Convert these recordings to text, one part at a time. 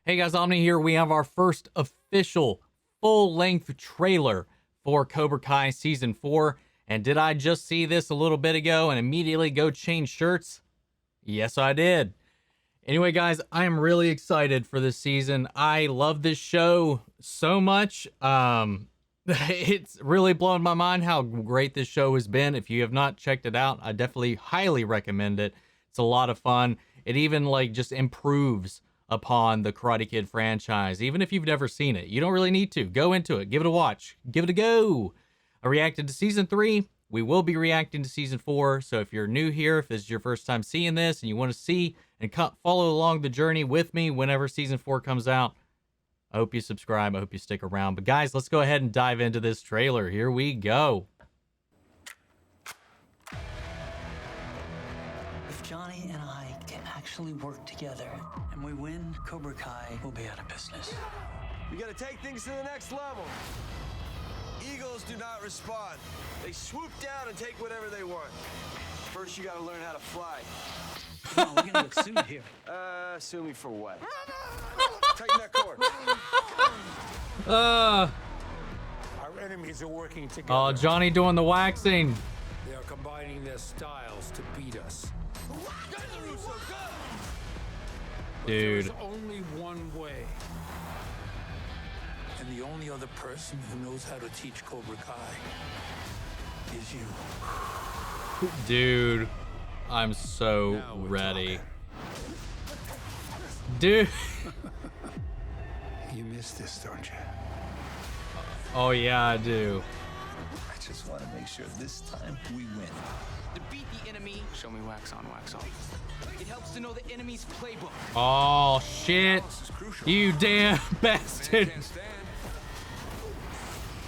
Hey guys, Omni here. We have our first official full-length trailer for Cobra Kai Season 4. And did I just see this a little bit ago and immediately go change shirts? Yes, I did. Anyway, guys, I am really excited for this season. I love this show so much. It's really blown my mind how great this show has been. If you have not checked it out, I definitely highly recommend it. It's a lot of fun. It even just improves upon the Karate Kid franchise. Even if you've never seen it, you don't really need to. Go into it. Give it a watch. Give it a go. I reacted to Season 3. We will be reacting to Season 4. So if you're new here, if this is your first time seeing this and you want to see and follow along the journey with me whenever Season 4 comes out, I hope you subscribe. I hope you stick around. But guys, let's go ahead and dive into this trailer. Here we go. If Johnny and I can actually work together and we win, Cobra Kai will be out of business. We gotta take things to the next level. Eagles do not respond. They swoop down and take whatever they want. First, you gotta learn how to fly. No, we're gonna get sued here. Sue me for what? Tighten that cord. Our enemies are working together. Oh, Johnny doing the waxing. They are combining their styles to beat us. Dude. There's only one way. And the only other person who knows how to teach Cobra Kai is you. Dude, I'm so ready. Dude. You missed this, don't you? Oh yeah, I do. I just want to make sure this time we win. To beat the enemy, show me wax on, wax off. It helps to know the enemy's playbook. Oh shit. You damn bastard.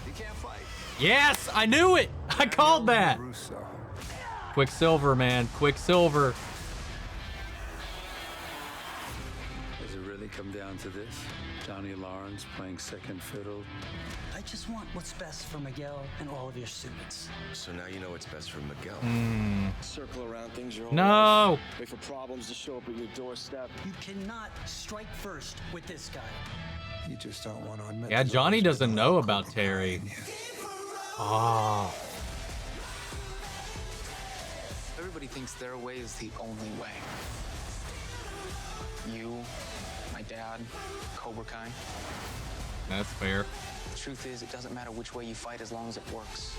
You can't fight. Yes, I knew it. I called that. LaRusso. Quicksilver, man. Quicksilver. Does it really come down to this? Johnny Lawrence playing second fiddle? I just want what's best for Miguel and all of your students. So now you know what's best for Miguel. Circle around things your whole No. life. Wait for problems to show up at your doorstep. You cannot strike first with this guy. You just don't want to admit. Yeah, Johnny doesn't know about Terry. Oh. Everybody thinks their way is the only way. You, my dad, Cobra Kai. That's fair. The truth is, it doesn't matter which way you fight as long as it works.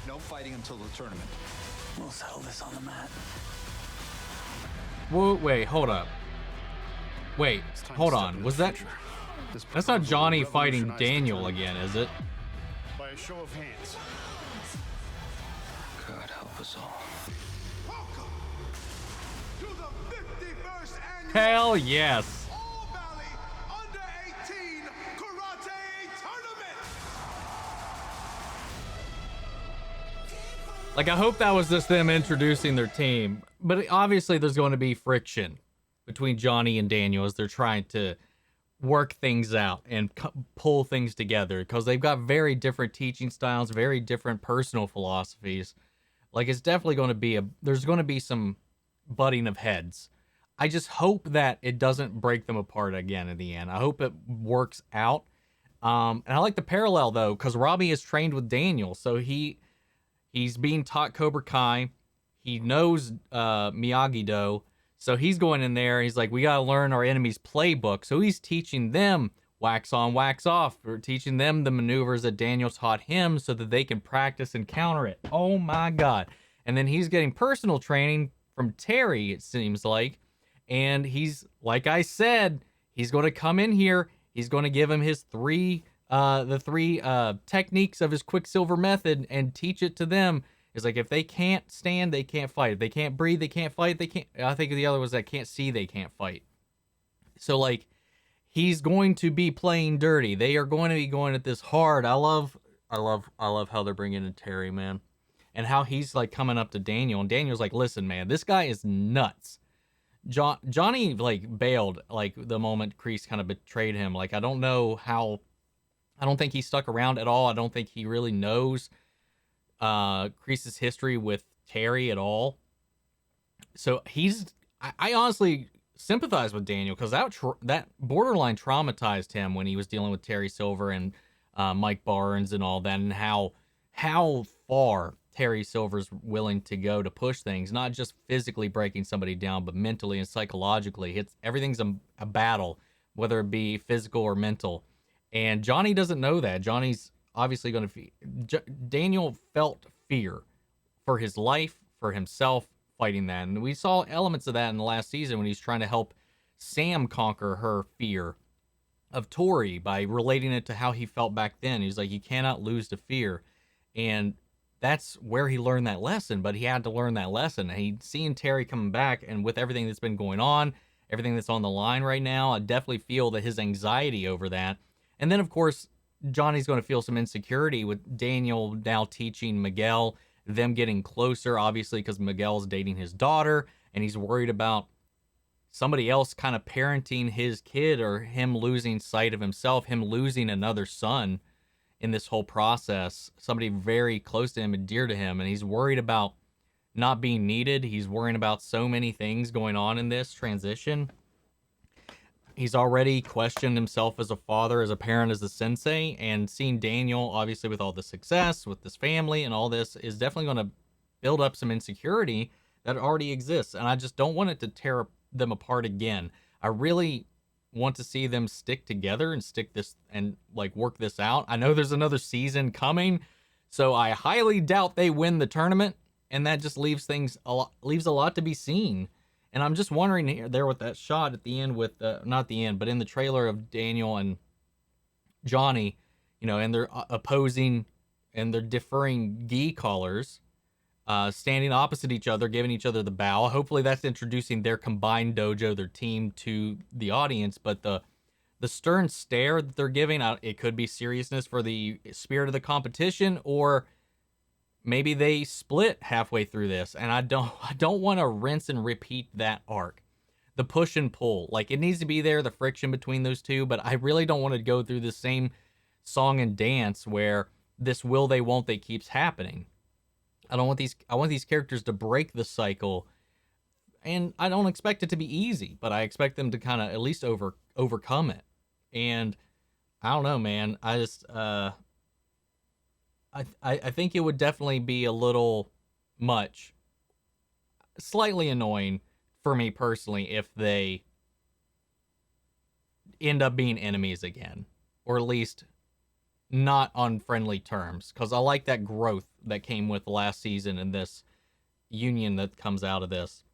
No fighting until the tournament. We'll settle this on the mat. Whoa, wait, hold up. Wait, hold on. Was that... That's not Johnny fighting Daniel again, is it? By a show of hands. God help us all. Welcome to the 51st annual Hell yes. All Valley Under 18 Karate Tournament. I hope that was just them introducing their team. But obviously there's going to be friction between Johnny and Daniel as they're trying to work things out and pull things together because they've got very different teaching styles, very different personal philosophies. It's definitely going to be there's going to be some butting of heads. I just hope that it doesn't break them apart again in the end. I hope it works out. And I like the parallel though, because Robbie is trained with Daniel. So he's being taught Cobra Kai. He knows Miyagi-Do. So he's going in there. He's like, we got to learn our enemy's playbook. So he's teaching them wax on, wax off. Or teaching them the maneuvers that Daniel taught him so that they can practice and counter it. Oh my God. And then he's getting personal training from Terry, it seems like. And he's, like I said, he's going to come in here. He's going to give him his three techniques of his Quicksilver method and teach it to them. It's like, if they can't stand, they can't fight. If they can't breathe, they can't fight. They can't. I think the other was that can't see, they can't fight. So he's going to be playing dirty. They are going to be going at this hard. I love how they're bringing in Terry, man, and how he's coming up to Daniel, and Daniel's like, listen, man, this guy is nuts. Johnny bailed the moment Kreese kind of betrayed him. I don't know how. I don't think he stuck around at all. I don't think he really knows Kreese's history with Terry at all. So I honestly sympathize with Daniel because that borderline traumatized him when he was dealing with Terry Silver and Mike Barnes and all that, and how far Terry Silver's willing to go to push things, not just physically breaking somebody down, but mentally and psychologically. Everything's a battle, whether it be physical or mental. And Johnny doesn't know that. Johnny's obviously going to... Daniel felt fear for his life, for himself, fighting that. And we saw elements of that in the last season when he's trying to help Sam conquer her fear of Tori by relating it to how he felt back then. He's like, you cannot lose to fear. And that's where he learned that lesson, but he had to learn that lesson. And he'd seen Terry coming back, and with everything that's been going on, everything that's on the line right now, I definitely feel that his anxiety over that. And then, of course, Johnny's going to feel some insecurity with Daniel now teaching Miguel, them getting closer, obviously, because Miguel's dating his daughter, and he's worried about somebody else kind of parenting his kid, or him losing sight of himself, him losing another son in this whole process, somebody very close to him and dear to him. And he's worried about not being needed. He's worrying about so many things going on in this transition. He's already questioned himself as a father, as a parent, as a sensei, and seeing Daniel, obviously, with all the success, with this family and all this, is definitely going to build up some insecurity that already exists. And I just don't want it to tear them apart again. I really want to see them stick together and stick this and like work this out. I know there's another season coming, so I highly doubt they win the tournament, and that just leaves a lot to be seen. And I'm just wondering here, there with that shot at the end with not the end, but in the trailer of Daniel and Johnny, you know, and they're opposing and they're differing gi collars, standing opposite each other, giving each other the bow. Hopefully that's introducing their combined dojo, their team, to the audience. But the stern stare that they're giving, it could be seriousness for the spirit of the competition, or maybe they split halfway through this. And I don't want to rinse and repeat that arc. The push and pull, like, it needs to be there, the friction between those two, but I really don't want to go through the same song and dance where this will they, won't they keeps happening. I want these characters to break the cycle, and I don't expect it to be easy, but I expect them to kind of at least overcome it. And I don't know, man. I just I think it would definitely be a little much, slightly annoying for me personally if they end up being enemies again, or at least not on friendly terms, because I like that growth that came with last season and this union that comes out of this.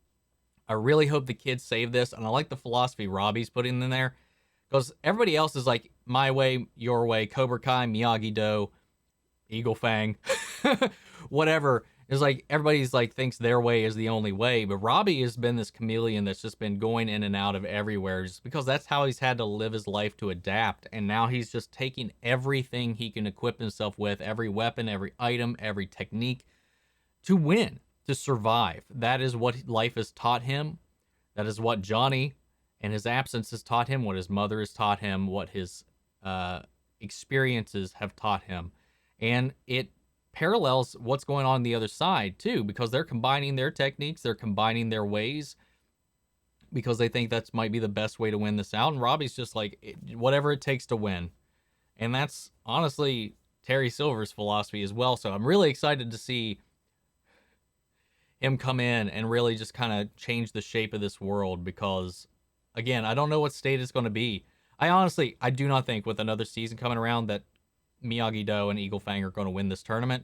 I really hope the kids save this, and I like the philosophy Robbie's putting in there, because everybody else is like, my way, your way, Cobra Kai, Miyagi-Do, Eagle Fang, whatever. It's like everybody's like thinks their way is the only way, but Robbie has been this chameleon that's just been going in and out of everywhere, just because that's how he's had to live his life to adapt. And now he's just taking everything he can equip himself with, every weapon, every item, every technique, to win, to survive. That is what life has taught him. That is what Johnny and his absence has taught him, what his mother has taught him, what his experiences have taught him. And it parallels what's going on the other side too, because they're combining their techniques, they're combining their ways, because they think that might be the best way to win this out. And Robbie's just like, whatever it takes to win. And that's honestly Terry Silver's philosophy as well. So I'm really excited to see him come in and really just kind of change the shape of this world, because again, I don't know what state it's going to be. I do not think with another season coming around that Miyagi-Do and Eagle Fang are going to win this tournament.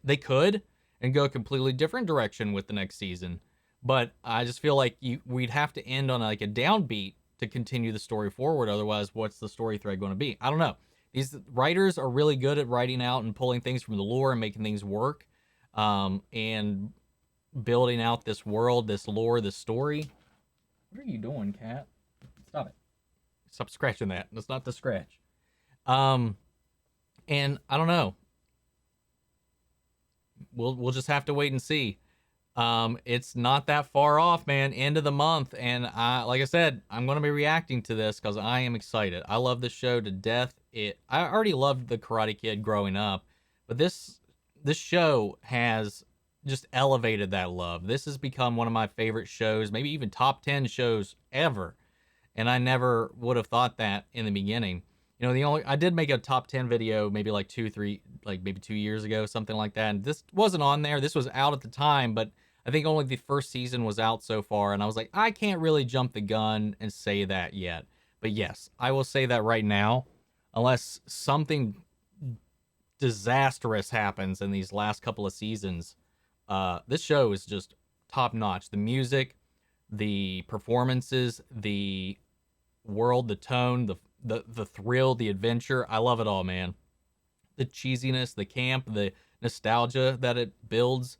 They could, and go a completely different direction with the next season, but I just feel like we'd have to end on like a downbeat to continue the story forward. Otherwise, what's the story thread going to be? I don't know. These writers are really good at writing out and pulling things from the lore and making things work, and building out this world, this lore, this story. What are you doing, cat? Stop it. Stop scratching that. That's not the scratch. And I don't know. We'll just have to wait and see. It's not that far off, man. End of the month, and like I said, I'm going to be reacting to this because I am excited. I love this show to death. I already loved the Karate Kid growing up, but this show has just elevated that love. This has become one of my favorite shows, maybe even top 10 shows ever. And I never would have thought that in the beginning. You know, I did make a top 10 video maybe like 2 years ago, something like that. And this wasn't on there. This was out at the time, but I think only the first season was out so far. And I was like, I can't really jump the gun and say that yet. But yes, I will say that right now, unless something disastrous happens in these last couple of seasons, this show is just top notch. The music, the performances, the world, the tone, the thrill, the adventure. I love it all, man. The cheesiness, the camp, the nostalgia that it builds.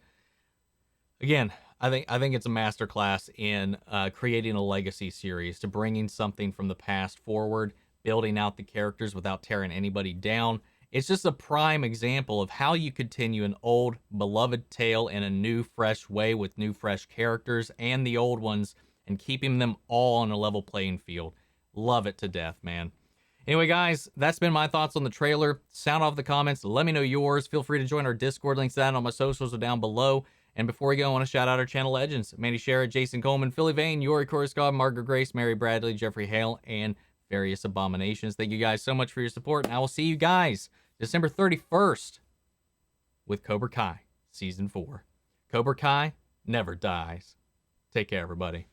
Again, I think it's a masterclass in creating a legacy series, to bringing something from the past forward, building out the characters without tearing anybody down. It's just a prime example of how you continue an old, beloved tale in a new, fresh way with new, fresh characters and the old ones, and keeping them all on a level playing field. Love it to death, man. Anyway, guys, that's been my thoughts on the trailer. Sound off the comments. Let me know yours. Feel free to join our Discord. Links to that on my socials are down below. And before we go, I want to shout out our channel legends: Mandy Sherrod, Jason Coleman, Philly Vane, Yori Korskov, Margaret Grace, Mary Bradley, Jeffrey Hale, and various abominations. Thank you guys so much for your support, and I will see you guys December 31st with Cobra Kai Season 4. Cobra Kai never dies. Take care, everybody.